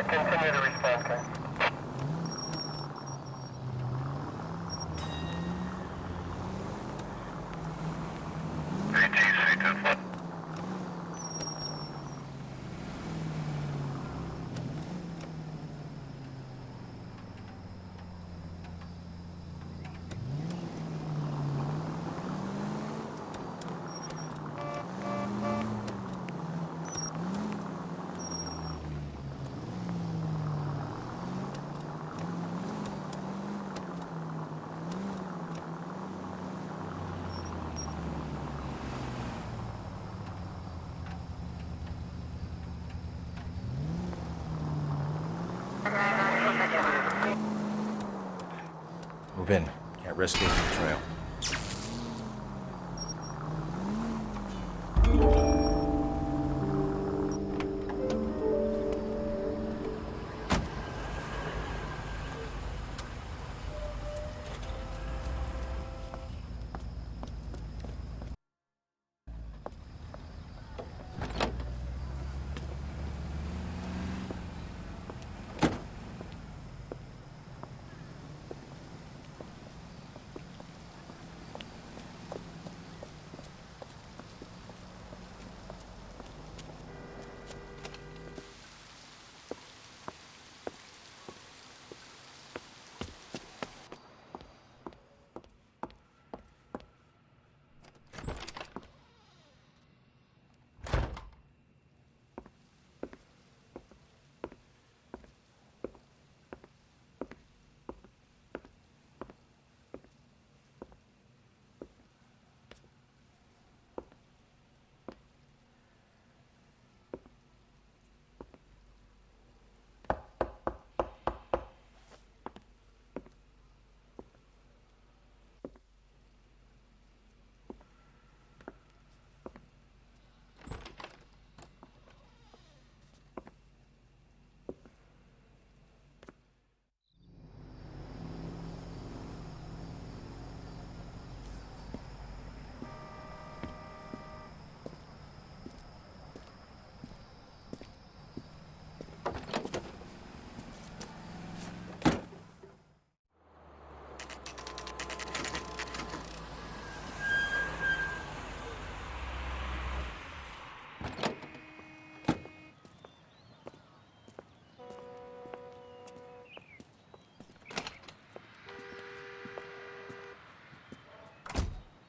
Continue to respond, sir. Move in. Can't risk losing the trail.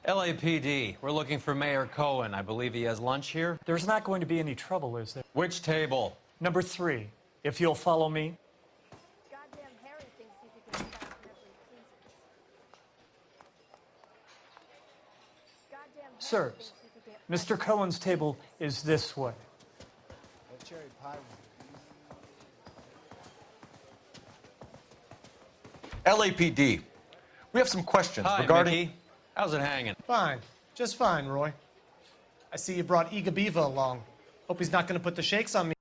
LAPD, we're looking for Mayor Cohen. I believe he has lunch here. There's not going to be any trouble, is there? Which table? Number 3, if you'll follow me. Goddamn Harry thinks he could get shot whenever he pleases. Goddamn Harry Sirs, thinks he could get Mr. Cohen's table is this way. Cherry pie. LAPD, we have some questions Hi, regarding... Mickey. How's it hanging? Fine. Just fine, Roy. I see you brought Iga Beaver along. Hope he's not going to put the shakes on me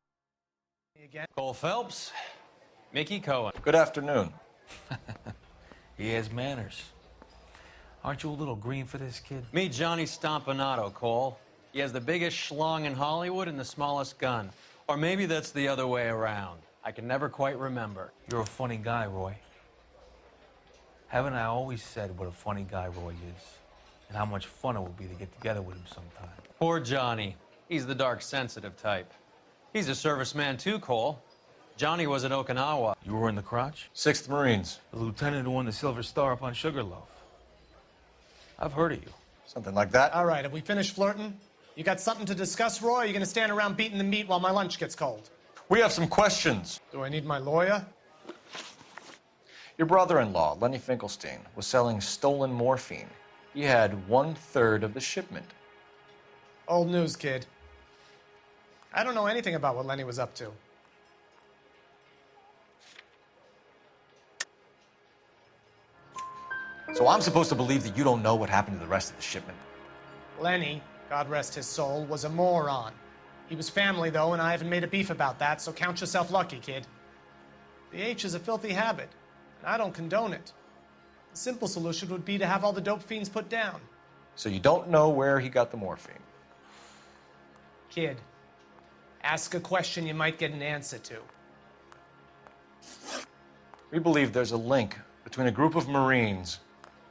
again. Cole Phelps, Mickey Cohen. Good afternoon. He has manners. Aren't you a little green for this kid? Meet Johnny Stompanato, Cole. He has the biggest schlong in Hollywood and the smallest gun. Or maybe that's the other way around. I can never quite remember. You're a funny guy, Roy. Haven't I always said what a funny guy Roy is? And how much fun it would be to get together with him sometime? Poor Johnny. He's the dark, sensitive type. He's a serviceman too, Cole. Johnny was at Okinawa. You were in the crotch? 6th Marines. The lieutenant who won the Silver Star up on Sugarloaf. I've heard of you. Something like that. All right, have we finished flirting? You got something to discuss, Roy, or are you going to stand around beating the meat while my lunch gets cold? We have some questions. Do I need my lawyer? Your brother-in-law, Lenny Finkelstein, was selling stolen morphine. He had 1/3 of the shipment. Old news, kid. I don't know anything about what Lenny was up to. So I'm supposed to believe that you don't know what happened to the rest of the shipment? Lenny, God rest his soul, was a moron. He was family, though, and I haven't made a beef about that, so count yourself lucky, kid. The H is a filthy habit, and I don't condone it. The simple solution would be to have all the dope fiends put down. So you don't know where he got the morphine? Kid, ask a question you might get an answer to. We believe there's a link between a group of Marines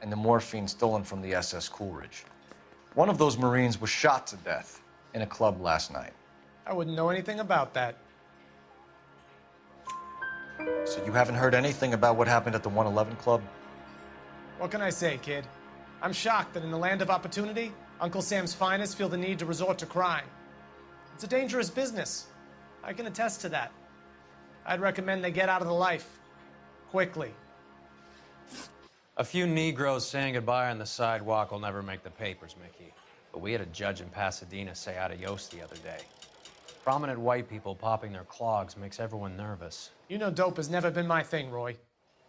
and the morphine stolen from the SS Coolidge. One of those Marines was shot to death in a club last night. I wouldn't know anything about that. So you haven't heard anything about what happened at the 111 Club? What can I say, kid? I'm shocked that in the land of opportunity, Uncle Sam's finest feel the need to resort to crime. It's a dangerous business. I can attest to that. I'd recommend they get out of the life. Quickly. A few Negroes saying goodbye on the sidewalk will never make the papers, Mickey. But we had a judge in Pasadena say adios the other day. Prominent white people popping their clogs makes everyone nervous. You know dope has never been my thing, Roy.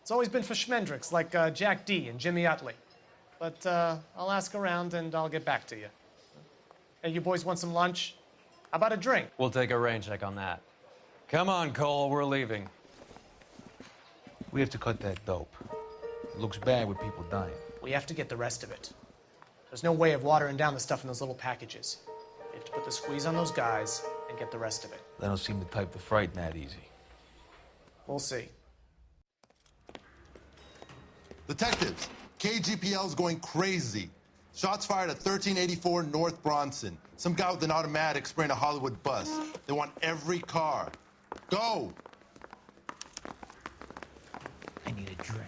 It's always been for schmendricks like Jack D. and Jimmy Utley. But I'll ask around and I'll get back to you. Hey, you boys want some lunch? How about a drink? We'll take a rain check on that. Come on, Cole, we're leaving. We have to cut that dope. It looks bad with people dying. We have to get the rest of it. There's no way of watering down the stuff in those little packages. We have to put the squeeze on those guys and get the rest of it. They don't seem the type to frighten that easy. We'll see. Detectives, KGPL's going crazy. Shots fired at 1384 North Bronson. Some guy with an automatic spraying a Hollywood bus. They want every car. Go! I need a drink.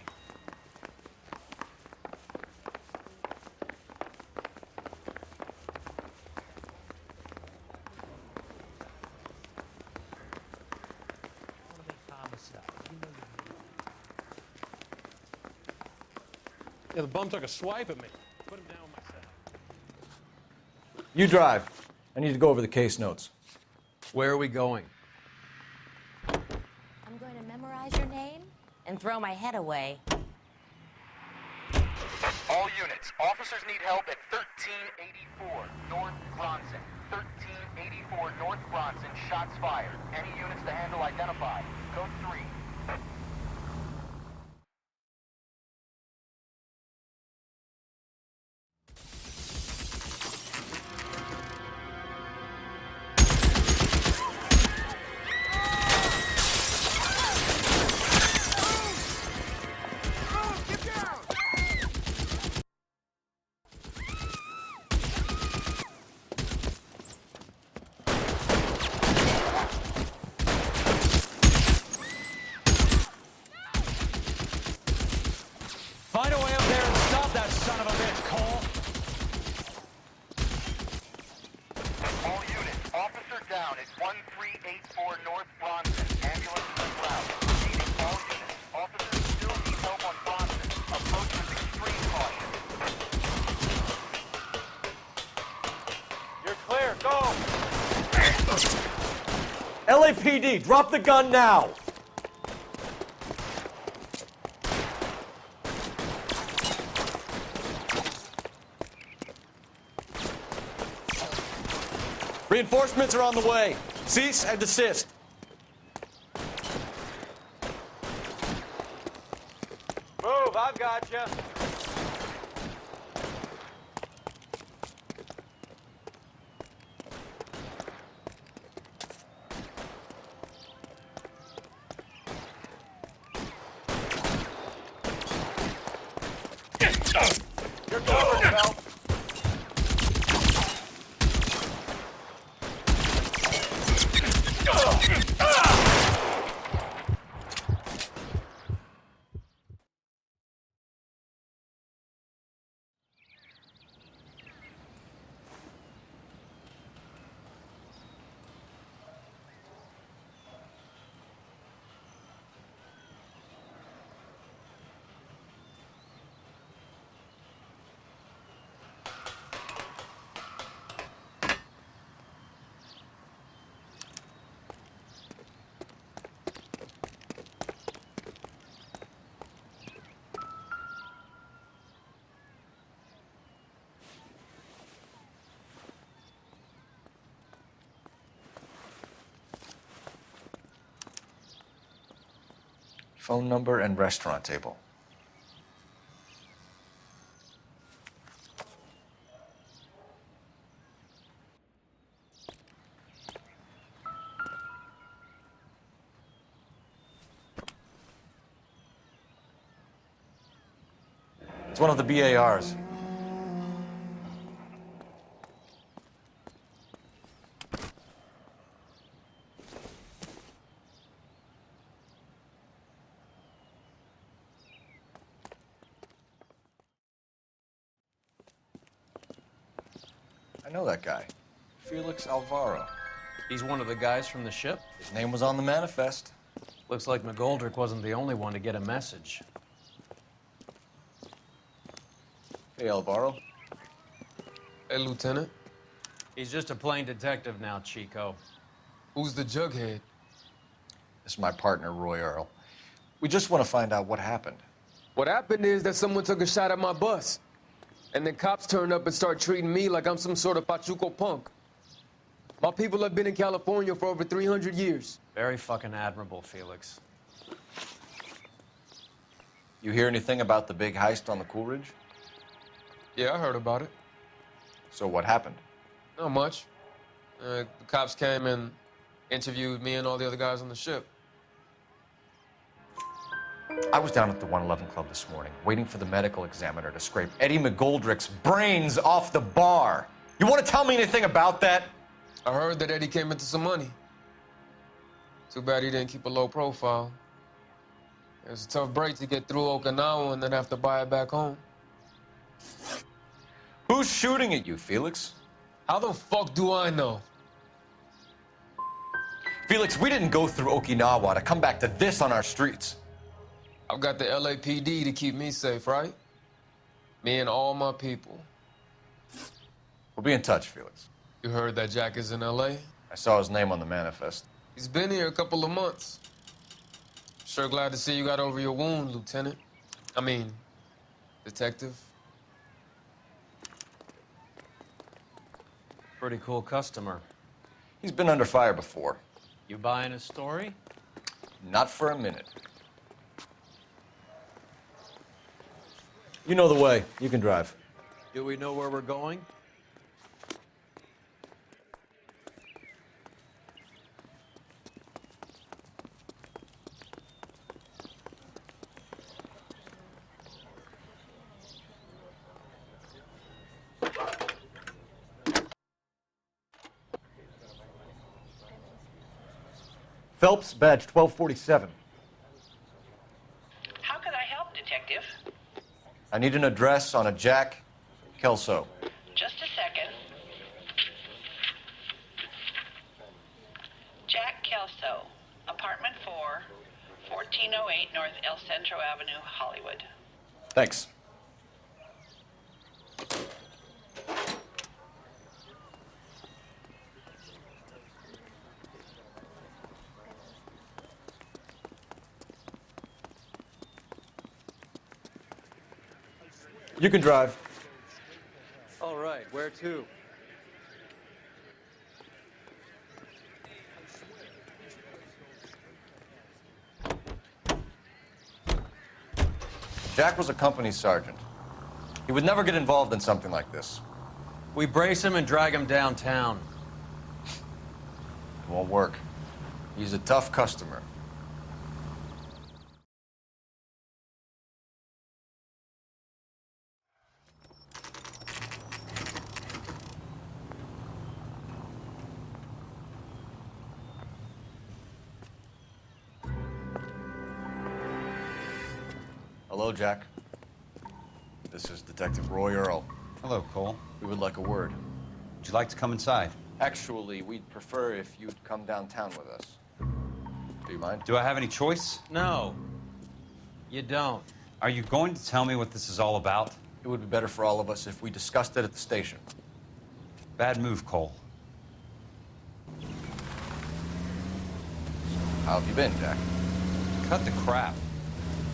Yeah, the bum took a swipe at me. Put him down myself. You drive. I need to go over the case notes. Where are we going? I'm going to memorize your name and throw my head away. All units, officers need help at 1384 North Bronson. 1384 North Bronson, shots fired. Any units to handle identified. Code 3. Find a way up there and stop that son of a bitch, Cole. All units, officer down at 1384 North Bronson. Ambulance en route. Proceeding all units. Officers still need help on Bronson. Approach with extreme caution. You're clear, go! LAPD, drop the gun now! Reinforcements are on the way. Cease and desist. Move, I've got you. You're covered, Bell. Phone number and restaurant table. It's one of the BARs. I know that guy. Felix Alvaro. He's one of the guys from the ship? His name was on the manifest. Looks like McGoldrick wasn't the only one to get a message. Hey, Alvaro. Hey, Lieutenant. He's just a plain detective now, Chico. Who's the jughead? This is my partner, Roy Earl. We just want to find out what happened. What happened is that someone took a shot at my bus. And then cops turned up and start treating me like I'm some sort of Pachuco punk. My people have been in California for over 300 years. Very fucking admirable, Felix. You hear anything about the big heist on the Coolidge? Yeah, I heard about it. So what happened? Not much. The cops came and interviewed me and all the other guys on the ship. I was down at the 111 Club this morning, waiting for the medical examiner to scrape Eddie McGoldrick's brains off the bar. You want to tell me anything about that? I heard that Eddie came into some money. Too bad he didn't keep a low profile. It was a tough break to get through Okinawa and then have to buy it back home. Who's shooting at you, Felix? How the fuck do I know? Felix, we didn't go through Okinawa to come back to this on our streets. I've got the LAPD to keep me safe, right? Me and all my people. We'll be in touch, Felix. You heard that Jack is in LA? I saw his name on the manifest. He's been here a couple of months. Sure glad to see you got over your wound, Lieutenant. I mean, Detective. Pretty cool customer. He's been under fire before. You buying his story? Not for a minute. You know the way. You can drive. Do we know where we're going? Phelps, badge 1247. How can I help, Detective? I need an address on a Jack Kelso. Just a second. Jack Kelso, apartment 4, 1408 North El Centro Avenue, Hollywood. Thanks. You can drive. All right, where to? Jack was a company sergeant. He would never get involved in something like this. We brace him and drag him downtown. It won't work. He's a tough customer. Hello, Jack. This is Detective Roy Earl. Hello, Cole. We would like a word. Would you like to come inside? Actually, we'd prefer if you'd come downtown with us. Do you mind? Do I have any choice? No, you don't. Are you going to tell me what this is all about? It would be better for all of us if we discussed it at the station. Bad move, Cole. How have you been, Jack? Cut the crap.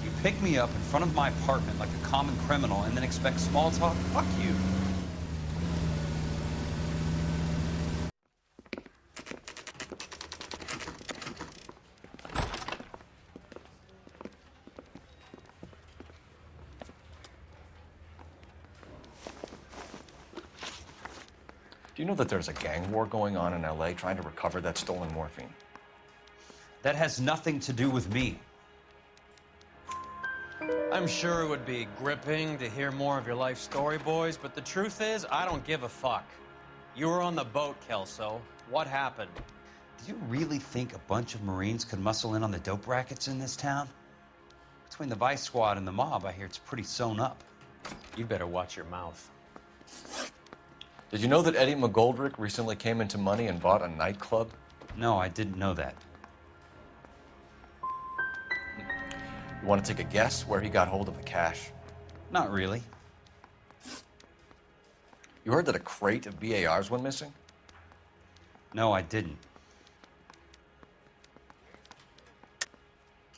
You pick me up in front of my apartment like a common criminal and then expect small talk? Fuck you. Do you know that there's a gang war going on in LA trying to recover that stolen morphine? That has nothing to do with me. I'm sure it would be gripping to hear more of your life story, boys, but the truth is, I don't give a fuck. You were on the boat, Kelso. What happened? Do you really think a bunch of Marines could muscle in on the dope rackets in this town? Between the Vice Squad and the mob, I hear it's pretty sewn up. You better watch your mouth. Did you know that Eddie McGoldrick recently came into money and bought a nightclub? No, I didn't know that. You want to take a guess where he got hold of the cash? Not really. You heard that a crate of BARs went missing? No, I didn't.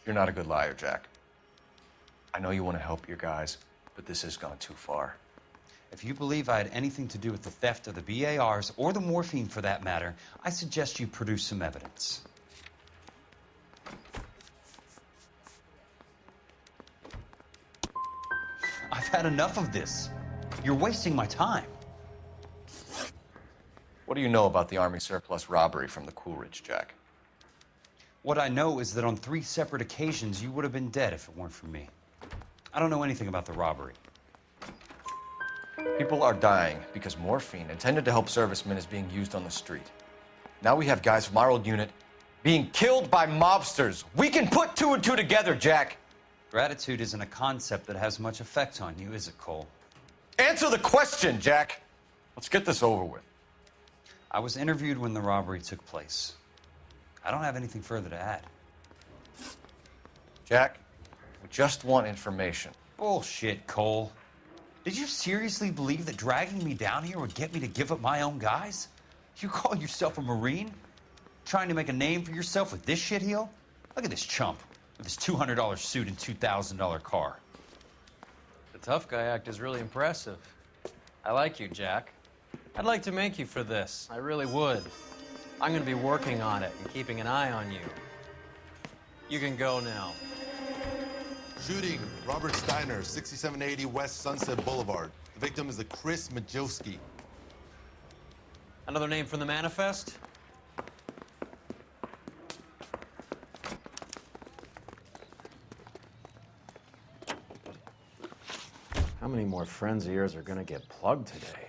You're not a good liar, Jack. I know you want to help your guys, but this has gone too far. If you believe I had anything to do with the theft of the BARs, or the morphine for that matter, I suggest you produce some evidence. I've had enough of this. You're wasting my time. What do you know about the Army surplus robbery from the Coolidge, Jack? What I know is that on 3 separate occasions, you would have been dead if it weren't for me. I don't know anything about the robbery. People are dying because morphine intended to help servicemen is being used on the street. Now we have guys from our old unit being killed by mobsters. We can put 2 and 2 together, Jack. Gratitude isn't a concept that has much effect on you, is it, Cole? Answer the question, Jack. Let's get this over with. I was interviewed when the robbery took place. I don't have anything further to add. Jack, we just want information. Bullshit, Cole. Did you seriously believe that dragging me down here would get me to give up my own guys? You call yourself a Marine? Trying to make a name for yourself with this shitheel? Look at this chump with his $200 suit and $2,000 car. The tough guy act is really impressive. I like you, Jack. I'd like to make you for this. I really would. I'm gonna be working on it and keeping an eye on you. You can go now. Shooting, Robert Steiner, 6780 West Sunset Boulevard. The victim is a Chris Majowski. Another name from the manifest? How many more friends of yours are gonna get plugged today?